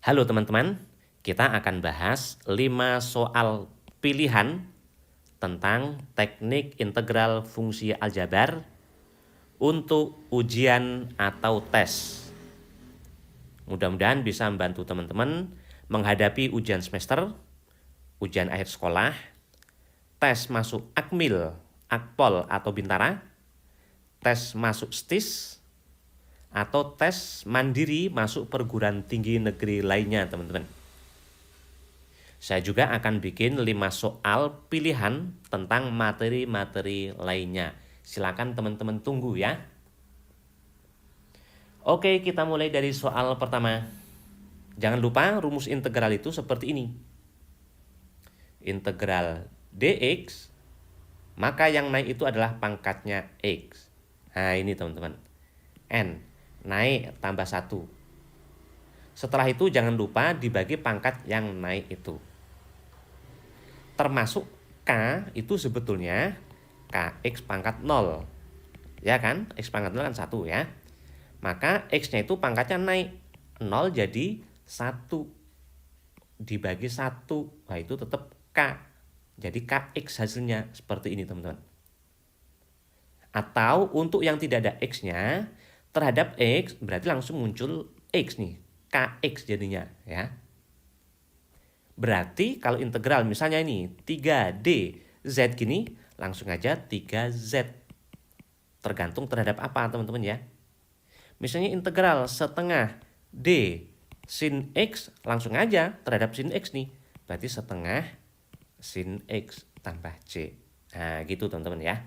Halo teman-teman, kita akan bahas 5 soal pilihan tentang teknik integral fungsi aljabar untuk ujian atau tes. Mudah-mudahan bisa membantu teman-teman menghadapi ujian semester, ujian akhir sekolah, tes masuk Akmil, Akpol atau Bintara, tes masuk STIS, atau tes mandiri masuk perguruan tinggi negeri lainnya teman-teman. Saya juga akan bikin 5 soal pilihan tentang materi-materi lainnya. Silakan teman-teman tunggu ya. Oke, kita mulai dari soal pertama. Jangan lupa rumus integral itu seperti ini. Integral dx, maka yang naik itu adalah pangkatnya x. Nah ini teman-teman. N naik tambah 1. Setelah itu jangan lupa dibagi pangkat yang naik itu. Termasuk K itu sebetulnya Kx pangkat 0. Ya kan? X pangkat 0 kan 1 ya. Maka X-nya itu pangkatnya naik. 0 jadi 1. Dibagi 1. Nah itu tetap K. Jadi Kx hasilnya seperti ini teman-teman. Atau untuk yang tidak ada X-nya, terhadap X berarti langsung muncul X nih. Kx jadinya ya. Berarti kalau integral misalnya ini 3D Z gini, langsung aja 3Z. Tergantung terhadap apa teman-teman ya. Misalnya integral setengah D sin X, langsung aja terhadap sin X nih. Berarti setengah sin X tambah C. Nah gitu teman-teman ya.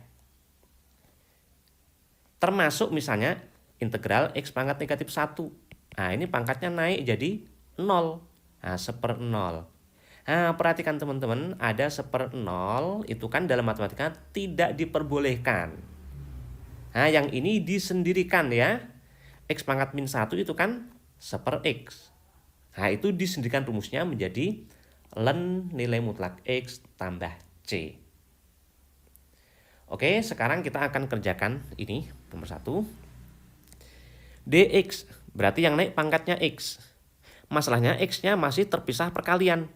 Termasuk misalnya integral X pangkat negatif 1. Nah ini pangkatnya naik jadi 0. Nah 1/0. Nah perhatikan teman-teman, ada 1/0 itu kan dalam matematika tidak diperbolehkan. Nah yang ini disendirikan ya. X pangkat min 1 itu kan 1/x. Nah itu disendirikan rumusnya menjadi ln nilai mutlak X tambah C. Oke, sekarang kita akan kerjakan ini nomor 1. dx berarti yang naik pangkatnya X. Masalahnya X-nya masih terpisah perkalian.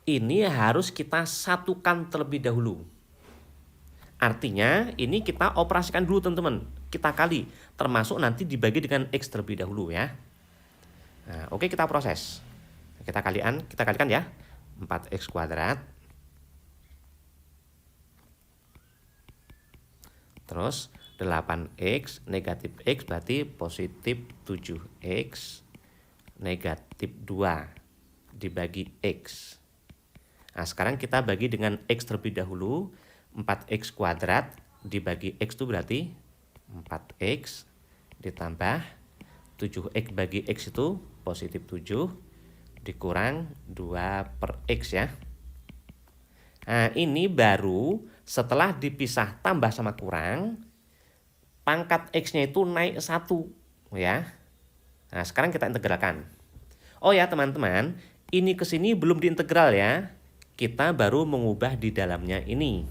Ini harus kita satukan terlebih dahulu. Artinya ini kita operasikan dulu teman-teman. Kita kali, termasuk nanti dibagi dengan X terlebih dahulu ya. Nah, oke kita proses. Kita kalikan ya. 4x kuadrat. Terus 8x negatif x berarti positif 7x negatif 2 dibagi x. Nah sekarang kita bagi dengan x terlebih dahulu. 4x kuadrat dibagi x itu berarti 4x ditambah 7x bagi x itu positif 7 dikurang 2/x ya. Nah ini baru setelah dipisah tambah sama kurang, pangkat x-nya itu naik 1 ya. Nah sekarang kita integralkan. Oh ya teman-teman, ini ke sini belum diintegral ya. Kita baru mengubah di dalamnya ini.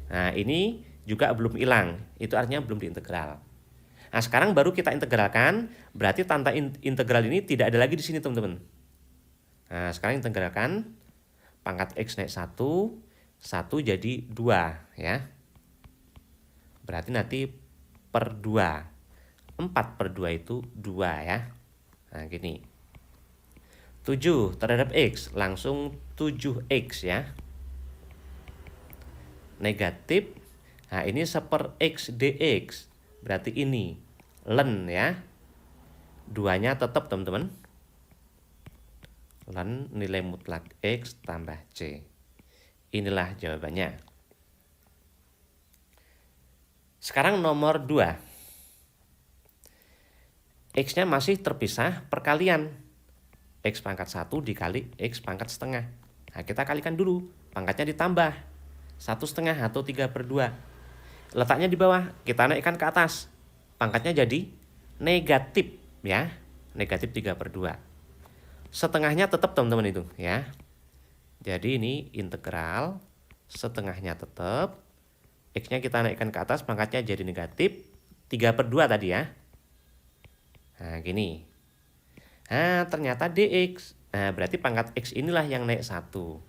Nah ini juga belum hilang, itu artinya belum diintegral. Nah sekarang baru kita integralkan, berarti tanda integral ini tidak ada lagi di sini teman-teman. Nah sekarang integralkan, pangkat x naik 1, 1 jadi 2 ya. Berarti nanti per 2, 4/2 itu 2 ya. Nah gini, 7 terhadap x, langsung 7x ya. Negatif, nah ini 1/x dx, berarti ini ln ya. 2-nya tetap teman-teman. Ln nilai mutlak x tambah c. Inilah jawabannya. Sekarang nomor 2. X-nya masih terpisah perkalian. X pangkat 1 dikali X pangkat setengah. Nah kita kalikan dulu, pangkatnya ditambah 1/2 atau 3/2. Letaknya di bawah, kita naikkan ke atas. Pangkatnya jadi negatif ya. Negatif 3/2. Setengahnya tetap teman-teman itu ya. Jadi ini integral, setengahnya tetap. X-nya kita naikkan ke atas, pangkatnya jadi negatif 3/2 tadi ya. Nah gini. Nah, ternyata dx. Nah, berarti pangkat x inilah yang naik 1.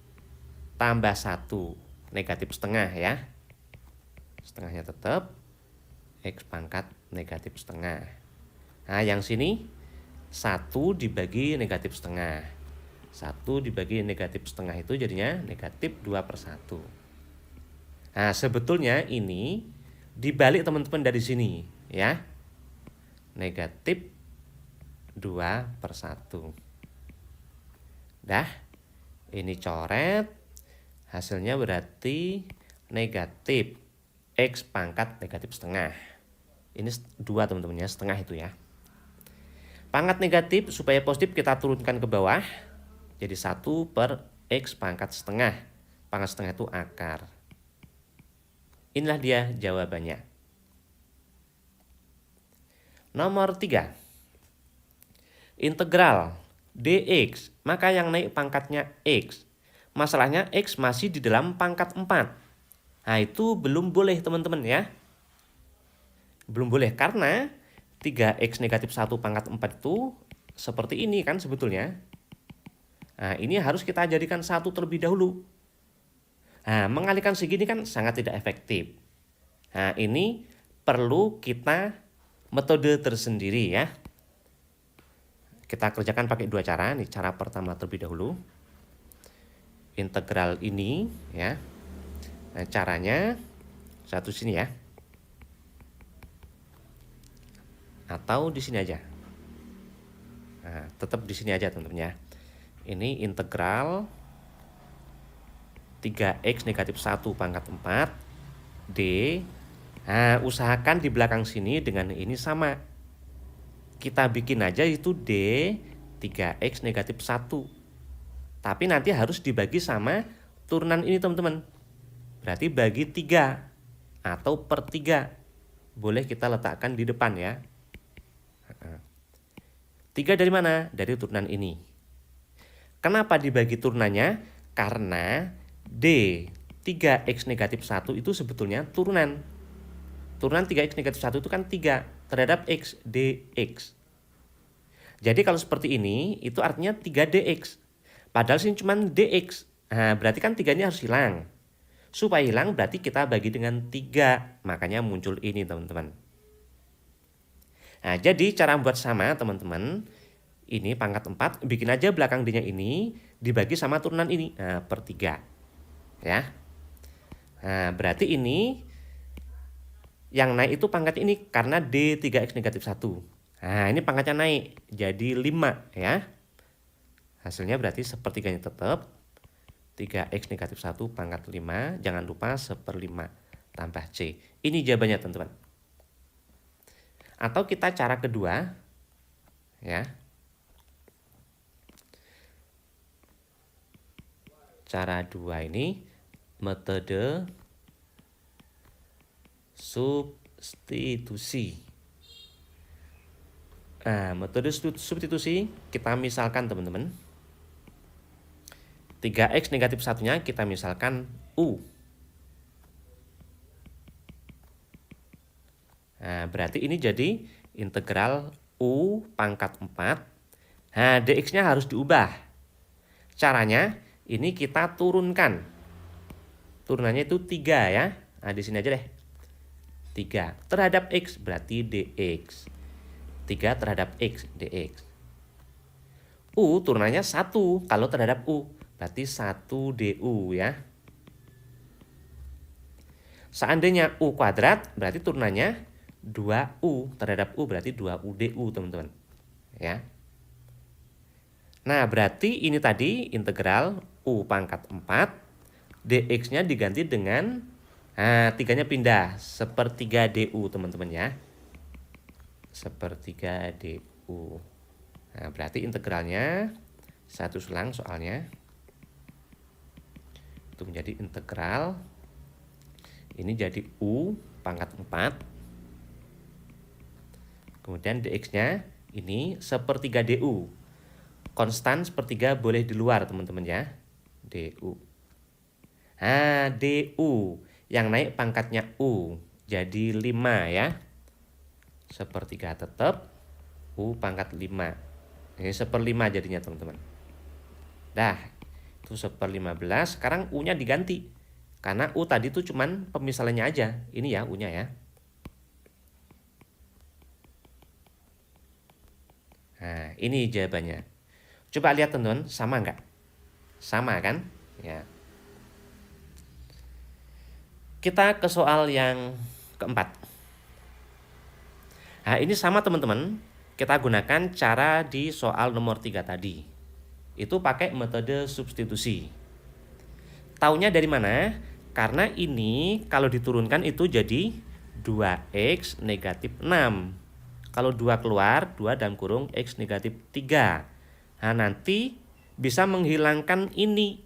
Tambah 1, negatif setengah ya. Setengahnya tetap, x pangkat negatif setengah. Nah, yang sini 1 dibagi negatif setengah. 1 dibagi negatif setengah itu jadinya negatif 2/1. Nah, sebetulnya ini dibalik teman-teman dari sini ya. Negatif 2/1. Dah, ini coret. Hasilnya berarti negatif x pangkat negatif setengah. Ini 2 teman-teman ya, setengah itu ya. Pangkat negatif supaya positif kita turunkan ke bawah. Jadi 1 per x pangkat setengah. Pangkat setengah itu akar. Inilah dia jawabannya. Nomor 3. Integral dx, maka yang naik pangkatnya x. Masalahnya x masih di dalam pangkat 4. Nah, itu belum boleh teman-teman ya. Belum boleh karena 3x negatif 1 pangkat 4 itu seperti ini kan sebetulnya. Nah, ini harus kita jadikan 1 terlebih dahulu. Nah, mengalihkan segini kan sangat tidak efektif. Nah, ini perlu kita metode tersendiri ya. Kita kerjakan pakai 2 cara. Ini cara pertama terlebih dahulu. Integral ini ya. Nah, caranya satu sini ya. Atau di sini aja. Nah, tetap di sini aja teman-teman ya. Ini integral 3x negatif 1 pangkat 4 D. Nah, usahakan di belakang sini dengan ini sama. Kita bikin aja itu D 3x negatif 1. Tapi nanti harus dibagi sama turunan ini teman-teman. Berarti bagi 3 atau per 3. Boleh kita letakkan di depan ya. 3 dari mana? Dari turunan ini. Kenapa dibagi turunannya? Karena D 3x negatif 1 itu sebetulnya turunan. Turunan 3x negatif 1 itu kan 3 terhadap x dx. Jadi kalau seperti ini itu artinya 3dx. Padahal sini cuma dx. Nah, berarti kan 3-nya harus hilang. Supaya hilang berarti kita bagi dengan 3. Makanya muncul ini teman-teman. Nah, jadi cara membuat sama teman-teman. Ini pangkat 4. Bikin aja belakang D-nya ini dibagi sama turunan ini. Nah, per 3. Ya. Nah, berarti ini yang naik itu pangkat ini karena D 3x negatif 1. Nah, ini pangkatnya naik jadi 5 ya. Hasilnya berarti sepertiganya tetap 3x negatif 1 pangkat 5. Jangan lupa 1/5 tambah C. Ini jawabannya teman-teman. Atau kita cara kedua ya. Cara 2 ini metode substitusi. Nah, metode substitusi kita misalkan teman-teman. 3x negatif 1-nya kita misalkan U. Nah, berarti ini jadi integral U pangkat 4. Nah, dx-nya harus diubah. Caranya ini kita turunkan. Turunannya itu 3 ya. Nah, di sini aja deh. 3 terhadap x berarti dx. 3 terhadap x dx. U turunannya 1 kalau terhadap u. Berarti 1 du ya. Seandainya u kuadrat berarti turunannya 2u terhadap u berarti 2u du teman-teman. Ya. Nah, berarti ini tadi integral u pangkat 4. Dx-nya diganti dengan 3-nya pindah 1/3 du teman-teman ya. 1/3 du. Nah, berarti integralnya satu selang soalnya. Itu menjadi integral. Ini jadi u pangkat 4. Kemudian dx-nya ini 1/3 du. Konstan 1/3 boleh di luar teman-teman ya. Du. Nah, du yang naik pangkatnya u jadi 5 ya. 1/3 tetap u pangkat 5 Ini 1/5 jadinya teman-teman. Dah, itu 1/15. Sekarang U-nya diganti. Karena U tadi itu cuman pemisalannya aja. Ini ya U-nya ya. Nah, ini jawabannya. Coba lihat teman-teman, sama nggak? Sama kan? Ya. Kita ke soal yang keempat. Nah, ini sama teman-teman. Kita gunakan cara di soal nomor 3 tadi. Itu pakai metode substitusi. Taunya dari mana? Karena ini kalau diturunkan itu jadi 2x negatif 6. Kalau 2 keluar, 2 dalam kurung x negatif 3. Nah, nanti bisa menghilangkan ini.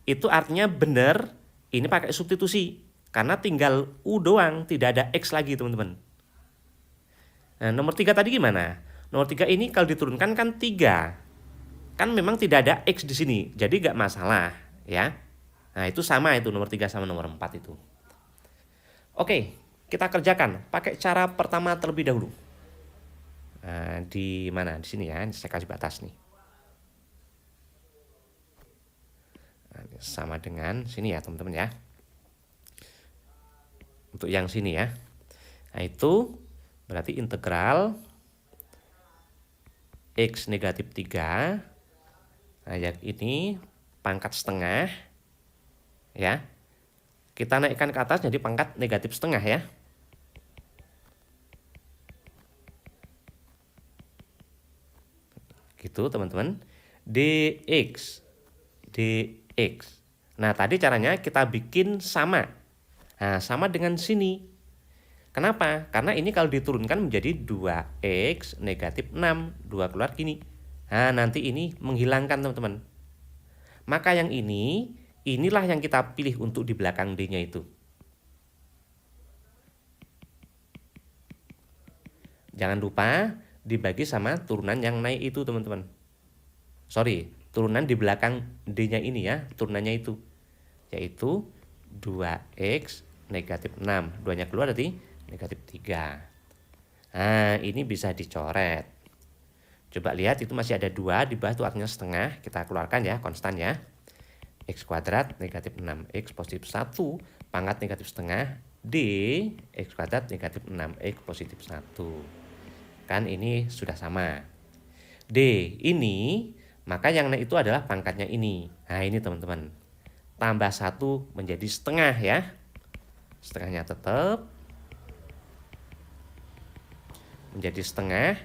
Itu artinya benar ini pakai substitusi. Karena tinggal U doang, tidak ada x lagi teman-teman. Nah, nomor 3 tadi gimana? Nomor 3 ini kalau diturunkan kan 3. Kan memang tidak ada x di sini, jadi nggak masalah ya. Nah, itu sama itu nomor 3 sama nomor 4 itu. Oke, kita kerjakan pakai cara pertama terlebih dahulu. Nah, di mana? Di sini ya, saya kasih batas nih. Nah, sama dengan sini ya teman-teman ya. Untuk yang sini ya. Nah, itu berarti integral x negatif 3. Nah, yang ini pangkat setengah. Ya, kita naikkan ke atas jadi pangkat negatif setengah ya. Gitu teman-teman. dx. Nah, tadi caranya kita bikin sama. Nah, sama dengan sini. Kenapa? Karena ini kalau diturunkan menjadi 2x negatif 6. 2 keluar gini. Nah, nanti ini menghilangkan teman-teman. Maka yang inilah yang kita pilih untuk di belakang D-nya itu. Jangan lupa dibagi sama turunan yang naik itu teman-teman. Sorry, turunan di belakang D-nya ini ya, turunannya itu. Yaitu 2x negatif 6. 2-nya keluar berarti negatif 3. Nah, ini bisa dicoret. Coba lihat itu masih ada 2, di bawah itu artinya setengah. Kita keluarkan ya, konstan ya. X kuadrat negatif 6x positif 1 pangkat negatif setengah D X kuadrat negatif 6x positif 1. Kan ini sudah sama. D ini, maka yang naik itu adalah pangkatnya ini. Nah, ini teman-teman. Tambah 1 menjadi setengah ya. Setengahnya tetap. Menjadi setengah.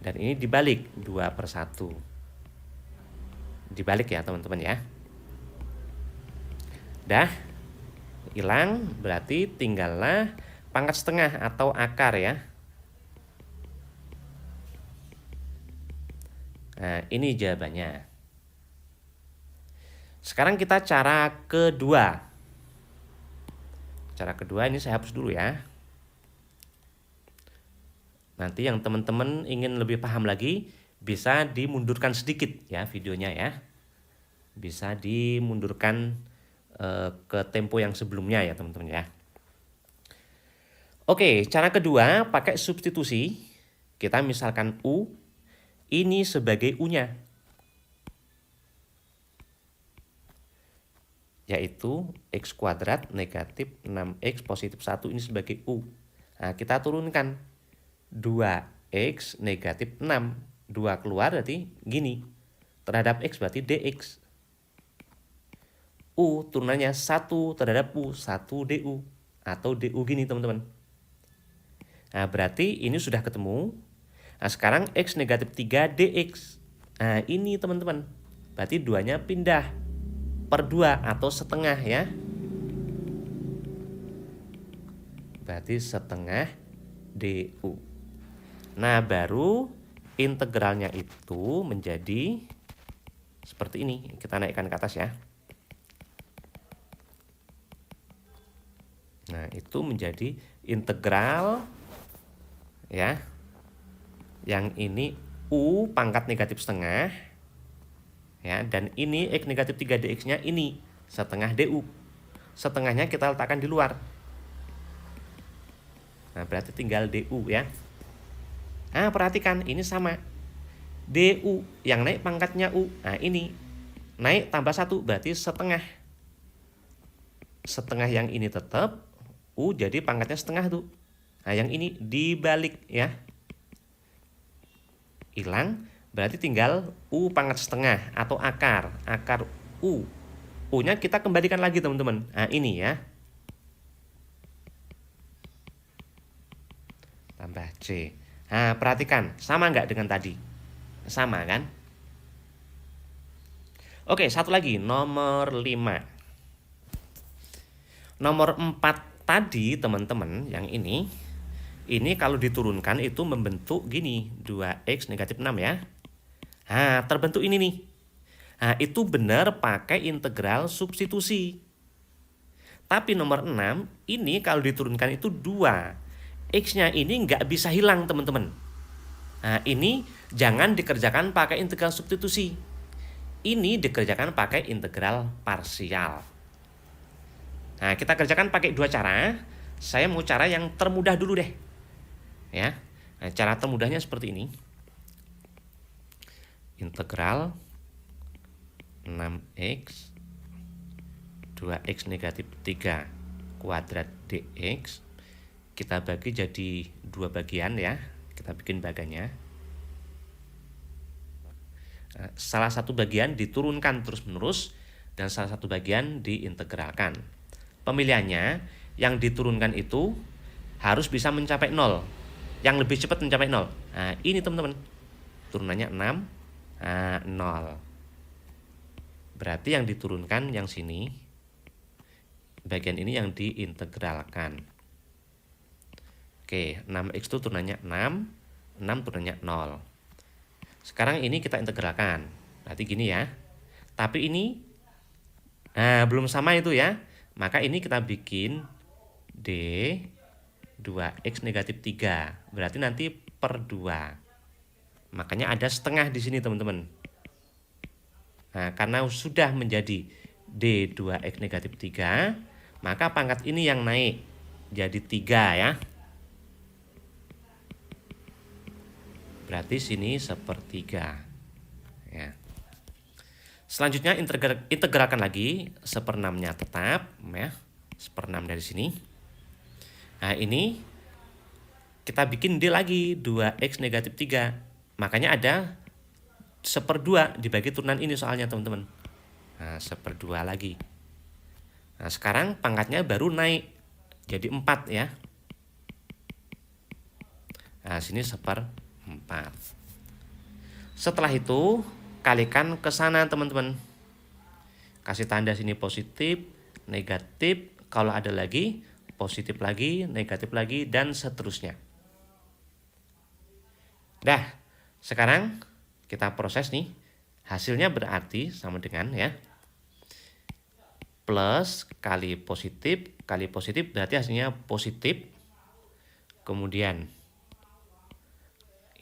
Dan ini dibalik 2/1. Dibalik ya teman-teman ya. Dah hilang, berarti tinggallah pangkat setengah atau akar ya. Nah, ini jawabannya. Sekarang kita cara kedua. Cara kedua ini saya hapus dulu ya. Nanti yang teman-teman ingin lebih paham lagi bisa dimundurkan sedikit ya videonya ya. Bisa dimundurkan ke tempo yang sebelumnya ya teman-teman ya. Oke, cara kedua pakai substitusi. Kita misalkan U ini sebagai U-nya, yaitu X kuadrat negatif 6X positif 1 ini sebagai U. Nah, kita turunkan 2X negatif 6. 2 keluar berarti gini. Terhadap X berarti DX. U turunannya 1 terhadap U, 1 DU. Atau DU gini teman-teman. Nah, berarti ini sudah ketemu. Nah, sekarang X negatif 3 DX. Nah, ini teman-teman. Berarti 2-nya pindah per 2 atau setengah ya. Berarti setengah DU. Nah, baru integralnya itu menjadi seperti ini. Kita naikkan ke atas ya. Nah, itu menjadi integral ya. Yang ini U pangkat negatif setengah ya, dan ini X negatif 3 DX-nya ini setengah DU. Setengahnya kita letakkan di luar. Nah, berarti tinggal DU ya. Nah, perhatikan ini sama. DU, yang naik pangkatnya U. Nah ini, naik tambah 1 berarti setengah. Setengah yang ini tetap, U jadi pangkatnya setengah tuh. Nah yang ini dibalik ya. Hilang, berarti tinggal U pangkat setengah atau akar. Akar U. U-nya kita kembalikan lagi teman-teman. Nah ini ya. Tambah C. Nah perhatikan, sama nggak dengan tadi? Sama kan? Oke, satu lagi, nomor 5. Nomor 4 tadi teman-teman, yang ini kalau diturunkan itu membentuk gini, 2x negatif 6 ya. Nah, terbentuk ini nih. Nah, itu benar pakai integral substitusi. Tapi nomor 6, ini kalau diturunkan itu 2. X-nya ini nggak bisa hilang teman-teman. Nah, ini jangan dikerjakan pakai integral substitusi. Ini dikerjakan pakai integral parsial. Nah, kita kerjakan pakai 2 cara. Saya mau cara yang termudah dulu deh. Ya. Nah, cara termudahnya seperti ini. Integral 6x 2x negatif 3 kuadrat dx kita bagi jadi 2 bagian ya. Kita bikin bagannya. Salah satu bagian diturunkan terus-menerus dan salah satu bagian diintegralkan. Pemilihannya yang diturunkan itu harus bisa mencapai 0. Yang lebih cepat mencapai 0. Nah, ini teman-teman. Turunannya 6. 0. Berarti yang diturunkan yang sini, bagian ini yang diintegralkan. Oke, 6x itu turunannya 6, 6 turunannya 0. Sekarang ini kita integralkan. Berarti gini ya. Tapi ini belum sama itu ya. Maka ini kita bikin D 2x negatif 3. Berarti nanti per 2. Makanya ada setengah di sini teman-teman. Nah, karena sudah menjadi D 2x negatif 3, maka pangkat ini yang naik jadi 3 ya. Berarti sini sepertiga ya. Selanjutnya integralkan lagi, 1/6-nya tetap ya. 1/6 dari sini. Nah, ini kita bikin D lagi 2x negatif 3. Makanya ada 1/2 dibagi turunan ini soalnya teman-teman. Nah, 1/2 lagi. Nah, sekarang pangkatnya baru naik jadi 4 ya. Nah, sini 1/4. Setelah itu kalikan ke sana teman-teman. Kasih tanda sini positif, negatif, kalau ada lagi positif lagi, negatif lagi, dan seterusnya. Dah. Sekarang kita proses nih. Hasilnya berarti sama dengan ya. Plus kali positif berarti hasilnya positif. Kemudian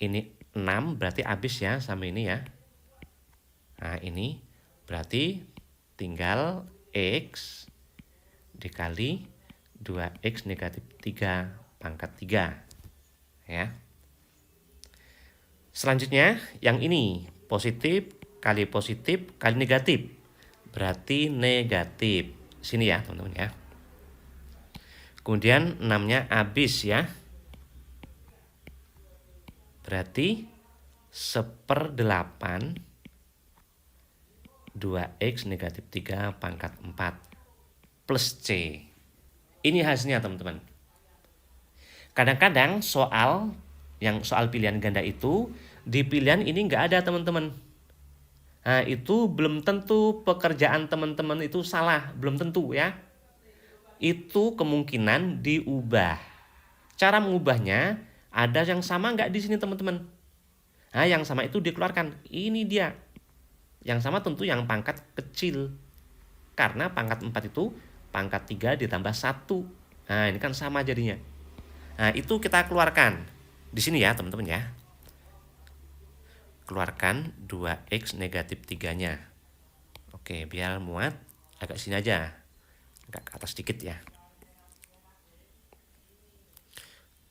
ini 6 berarti habis ya sama ini ya. Nah, ini berarti tinggal x dikali 2x negatif 3 pangkat 3 ya. Selanjutnya yang ini positif kali negatif berarti negatif. Sini ya teman-teman ya. Kemudian 6-nya habis ya. Berarti 1/8 2x negatif 3 pangkat 4 plus C. Ini hasilnya teman-teman. Kadang-kadang soal pilihan ganda itu, di pilihan ini nggak ada teman-teman. Nah, itu belum tentu pekerjaan teman-teman itu salah, belum tentu ya. Itu kemungkinan diubah. Cara mengubahnya, ada yang sama nggak di sini teman-teman? Nah, yang sama itu dikeluarkan. Ini dia. Yang sama tentu yang pangkat kecil. Karena pangkat 4 itu pangkat 3 ditambah 1. Nah, ini kan sama jadinya. Nah, itu kita keluarkan. Di sini ya teman-teman ya. Keluarkan 2x negatif 3-nya. Oke, biar muat agak sini aja. Agak ke atas sedikit ya.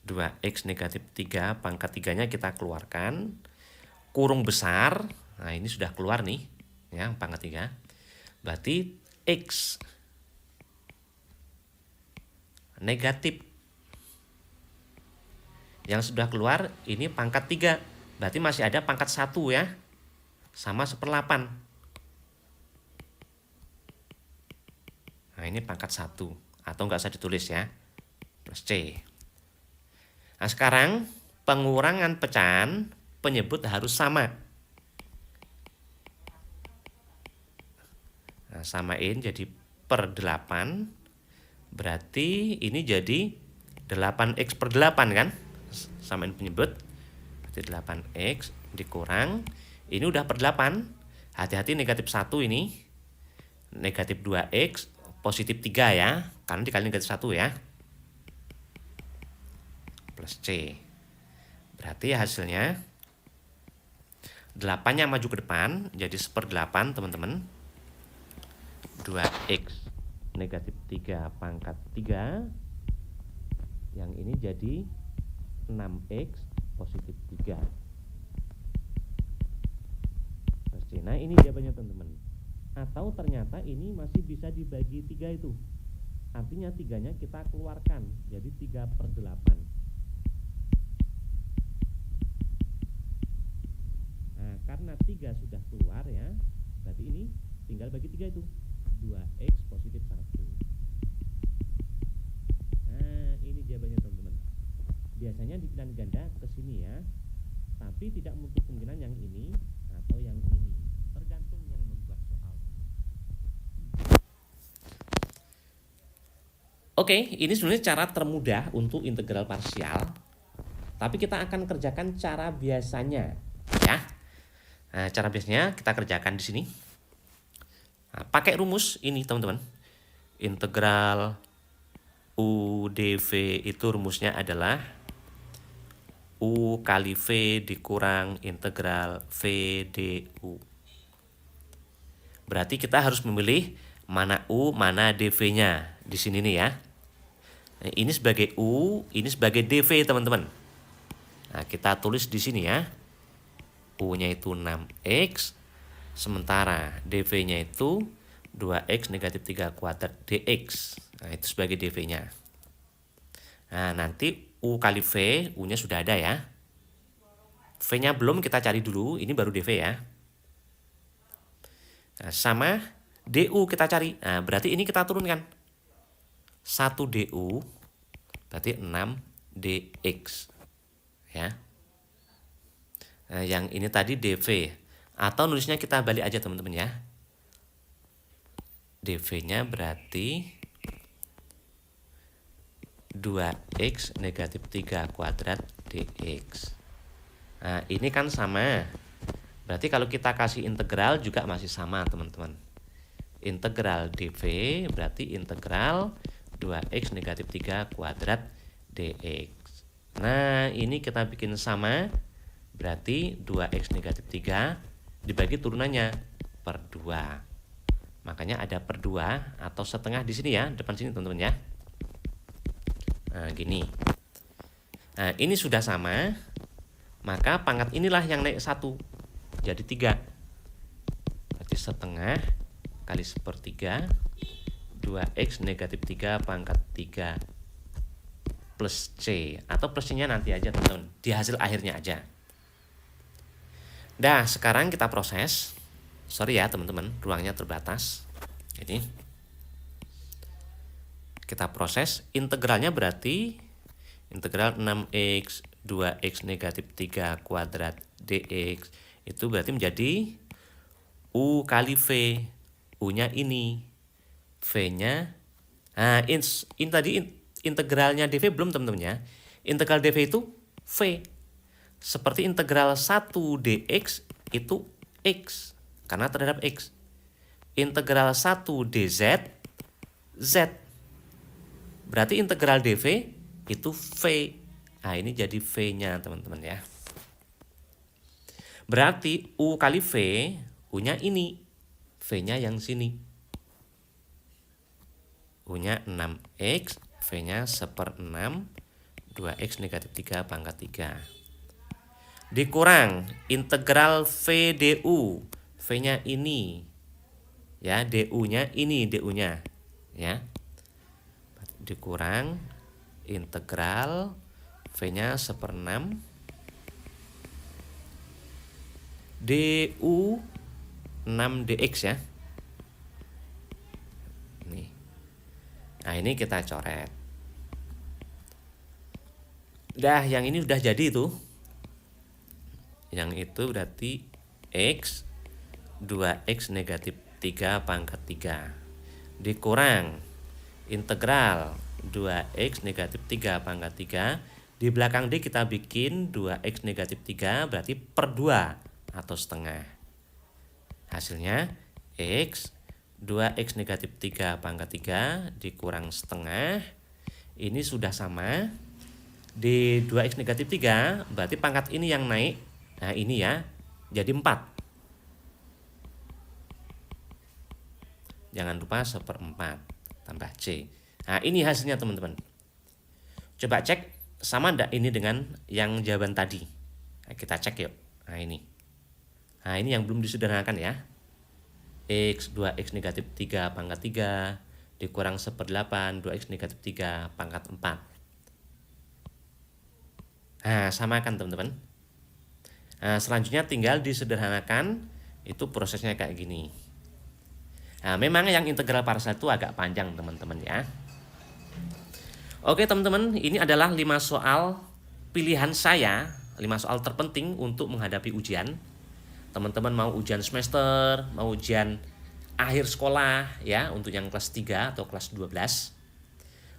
2x negatif 3 pangkat 3-nya kita keluarkan. kurung besar. Nah, ini sudah keluar nih, ya, pangkat 3. Berarti X negatif. Yang sudah keluar ini pangkat 3. Berarti masih ada pangkat 1 ya. Sama 1/8. Nah, ini pangkat 1. Atau nggak usah ditulis ya. Plus C. Nah, sekarang pengurangan pecahan penyebut harus sama. Nah, samain jadi per 8. Berarti ini jadi 8x per 8 kan? Samain penyebut. Berarti 8x dikurang. Ini udah per 8. Hati-hati negatif 1 ini. Negatif 2x positif 3 ya. Karena dikali negatif 1 ya. Plus C. Berarti hasilnya 8-nya maju ke depan. Jadi 1/8 teman-teman. 2x negatif 3 pangkat 3. Yang ini jadi 6x positif 3. Nah, ini jawabannya teman-teman. Atau ternyata ini masih bisa dibagi 3 itu. Artinya 3-nya kita keluarkan. Jadi 3/8. Nah, karena 3 sudah keluar ya. Berarti ini tinggal bagi 3 itu. 2x positif 1. Nah, ini jawabannya teman-teman. Biasanya di pilihan ganda ke sini ya. Tapi tidak menutup kemungkinan yang ini atau yang ini. Tergantung yang membuat soal. Oke, ini sebenarnya cara termudah untuk integral parsial. Tapi kita akan kerjakan cara biasanya ya. Nah, cara biasanya kita kerjakan di sini. Nah, pakai rumus ini teman-teman. Integral U dV itu rumusnya adalah U kali V dikurang integral V du. Berarti kita harus memilih mana U, mana dV-nya. Di sini nih ya. Nah, ini sebagai U, ini sebagai dV teman-teman. Nah, kita tulis di sini ya. U-nya itu 6x. Sementara dV-nya itu 2x negatif 3 kuadrat dx. Nah, itu sebagai dV-nya. Nah, nanti U kali V, U-nya sudah ada ya. V-nya belum, kita cari dulu. Ini baru dV ya. Nah, sama du kita cari. Nah, berarti ini kita turunkan. 1 du berarti 6 dx. Ya. Nah, yang ini tadi dV. Atau nulisnya kita balik aja teman-teman ya. dV-nya berarti 2x negatif 3 kuadrat dx. Nah, ini kan sama. Berarti kalau kita kasih integral juga masih sama teman-teman. Integral dV berarti integral 2x negatif 3 kuadrat dx. Nah, ini kita bikin sama. Berarti 2x negatif 3 dibagi turunannya per 2. Makanya ada per 2 atau setengah di sini ya, depan sini teman-teman ya. Nah, gini. Nah, ini sudah sama. Maka pangkat inilah yang naik 1. Jadi 3. Berarti setengah kali 1/3 2x negatif 3 pangkat 3 plus C. Atau plus C-nya nanti aja teman-teman. Di hasil akhirnya aja. Nah, sekarang kita proses. Sorry ya teman-teman, ruangnya terbatas. Jadi kita proses. Integralnya berarti integral 6x 2x negatif 3 kuadrat dx. Itu berarti menjadi U kali V. U-nya ini. V-nya. Nah, ini tadi integralnya dV belum teman-teman ya. Integral dV itu V. Seperti integral 1 dx itu x. Karena terhadap x. Integral 1 dz, z. Berarti integral dv itu v. Nah, ini jadi v-nya teman-teman ya. Berarti u kali v, u-nya ini. V-nya yang sini. U-nya 6x, v-nya 1/6, 2x negatif 3 pangkat 3. dikurang integral V du. V-nya ini. Ya, du-nya ini du-nya. Ya. Dikurang integral V-nya 1/6 du 6 dx ya. Nih. Nah, ini kita coret. Dah, yang ini udah jadi tuh. Yang itu berarti X 2X negatif 3 pangkat 3 dikurang integral 2X negatif 3 pangkat 3. Di belakang D kita bikin 2X negatif 3 berarti per 2 atau setengah. Hasilnya X 2X negatif 3 pangkat 3 dikurang setengah. Ini sudah sama. Di 2X negatif 3 berarti pangkat ini yang naik. Nah ini ya, jadi 4. Jangan lupa 1/4 tambah C. Nah ini hasilnya teman-teman. Coba cek sama enggak ini dengan yang jawaban tadi. Nah, kita cek yuk. Nah ini yang belum disederhanakan ya. X 2X negatif 3 pangkat 3 dikurang 1/8 2X negatif 3 pangkat 4. Nah samakan teman-teman. Nah, selanjutnya tinggal disederhanakan, itu prosesnya kayak gini. Nah, memang yang integral parsial itu agak panjang teman-teman ya. Oke teman-teman, ini adalah 5 soal pilihan saya, 5 soal terpenting untuk menghadapi ujian. Teman-teman mau ujian semester, mau ujian akhir sekolah ya, untuk yang kelas 3 atau kelas 12.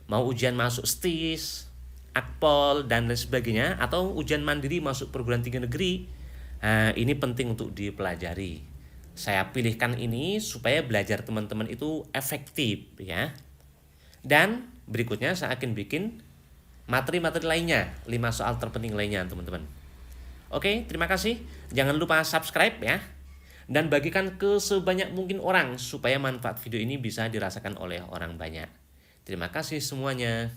Mau ujian masuk STIS, Akpol dan lain sebagainya, atau ujian mandiri masuk perguruan tinggi negeri. Nah, ini penting untuk dipelajari. Saya pilihkan ini supaya belajar teman-teman itu efektif ya. Dan berikutnya saya akan bikin materi-materi lainnya, 5 soal terpenting lainnya teman-teman. Oke, terima kasih. Jangan lupa subscribe ya. Dan bagikan ke sebanyak mungkin orang supaya manfaat video ini bisa dirasakan oleh orang banyak. Terima kasih semuanya.